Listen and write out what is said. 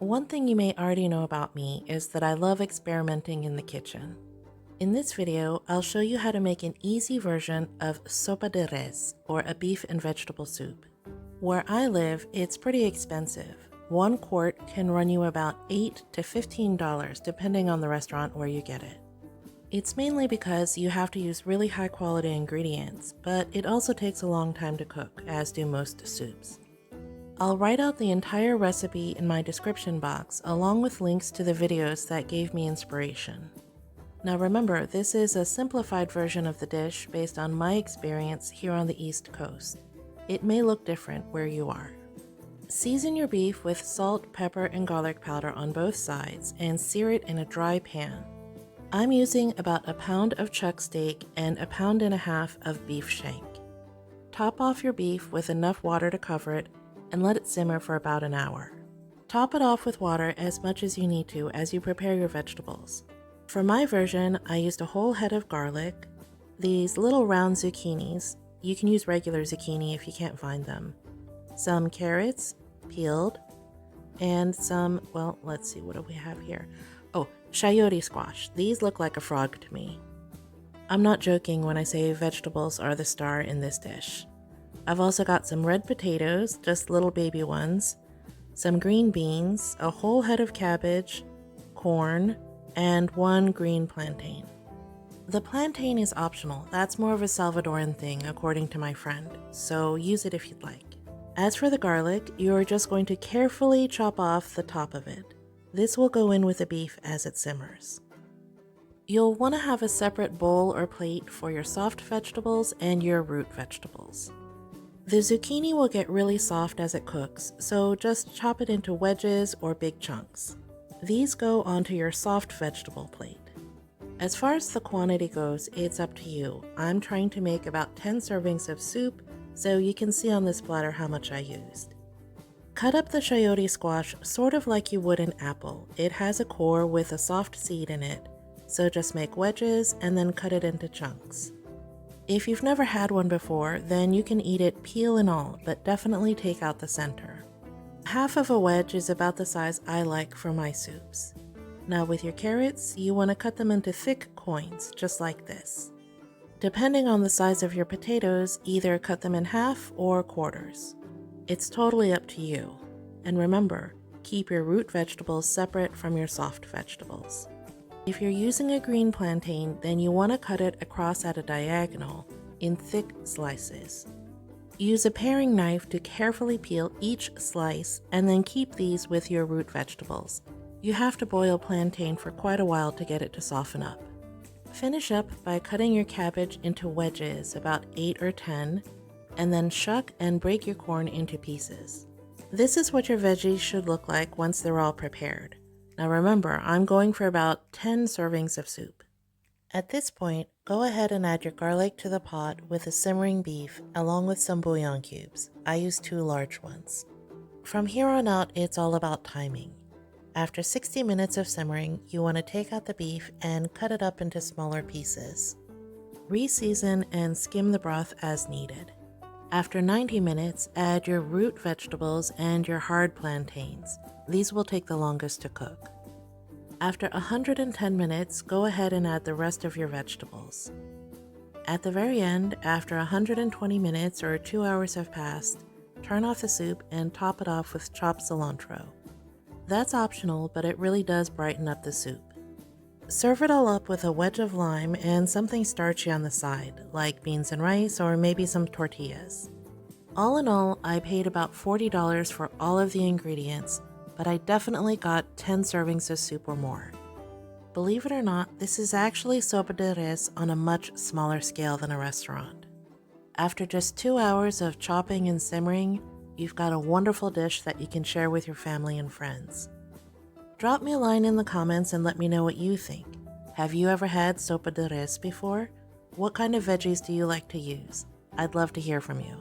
One thing you may already know about me is that I love experimenting in the kitchen. In this video, I'll show you how to make an easy version of sopa de res, or a beef and vegetable soup. Where I live, it's pretty expensive. 1 quart can run you about $8 to $15 depending on the restaurant where you get it. It's mainly because you have to use really high quality ingredients, but it also takes a long time to cook, as do most soups. I'll write out the entire recipe in my description box along with links to the videos that gave me inspiration. Now remember, this is a simplified version of the dish based on my experience here on the East Coast. It may look different where you are. Season your beef with salt, pepper, and garlic powder on both sides and sear it in a dry pan. I'm using about a pound of chuck steak and a pound and a half of beef shank. Top off your beef with enough water to cover it and let it simmer for about an hour. Top it off with water as much as you need to as you prepare your vegetables. For my version, I used a whole head of garlic, these little round zucchinis, you can use regular zucchini if you can't find them, some carrots, peeled, and some, well, let's see, what do we have here? Oh, chayote squash. These look like a frog to me. I'm not joking when I say vegetables are the star in this dish. I've also got some red potatoes, just little baby ones, some green beans, a whole head of cabbage, corn, and 1 green plantain. The plantain is optional. That's more of a Salvadoran thing, according to my friend, so use it if you'd like. As for the garlic, you're just going to carefully chop off the top of it. This will go in with the beef as it simmers. You'll want to have a separate bowl or plate for your soft vegetables and your root vegetables. The zucchini will get really soft as it cooks, so just chop it into wedges or big chunks. These go onto your soft vegetable plate. As far as the quantity goes, it's up to you. I'm trying to make about 10 servings of soup, so you can see on this platter how much I used. Cut up the chayote squash sort of like you would an apple. It has a core with a soft seed in it, so just make wedges and then cut it into chunks. If you've never had one before, then you can eat it peel and all, but definitely take out the center. Half of a wedge is about the size I like for my soups. Now with your carrots, you want to cut them into thick coins, just like this. Depending on the size of your potatoes, either cut them in half or quarters. It's totally up to you. And remember, keep your root vegetables separate from your soft vegetables. If you're using a green plantain, then you want to cut it across at a diagonal in thick slices. Use a paring knife to carefully peel each slice and then keep these with your root vegetables. You have to boil plantain for quite a while to get it to soften up. Finish up by cutting your cabbage into wedges, about 8 or 10, and then shuck and break your corn into pieces. This is what your veggies should look like once they're all prepared. Now remember, I'm going for about 10 servings of soup. At this point, go ahead and add your garlic to the pot with the simmering beef along with some bouillon cubes. I use 2 large ones. From here on out, it's all about timing. After 60 minutes of simmering, you want to take out the beef and cut it up into smaller pieces. Re-season and skim the broth as needed. After 90 minutes, add your root vegetables and your hard plantains. These will take the longest to cook. After 110 minutes, go ahead and add the rest of your vegetables. At the very end, after 120 minutes or 2 hours have passed, turn off the soup and top it off with chopped cilantro. That's optional, but it really does brighten up the soup. Serve it all up with a wedge of lime and something starchy on the side, like beans and rice or maybe some tortillas. All in all, I paid about $40 for all of the ingredients, but I definitely got 10 servings of soup or more. Believe it or not, this is actually sopa de res on a much smaller scale than a restaurant. After just 2 hours of chopping and simmering, you've got a wonderful dish that you can share with your family and friends. Drop me a line in the comments and let me know what you think. Have you ever had sopa de res before? What kind of veggies do you like to use? I'd love to hear from you.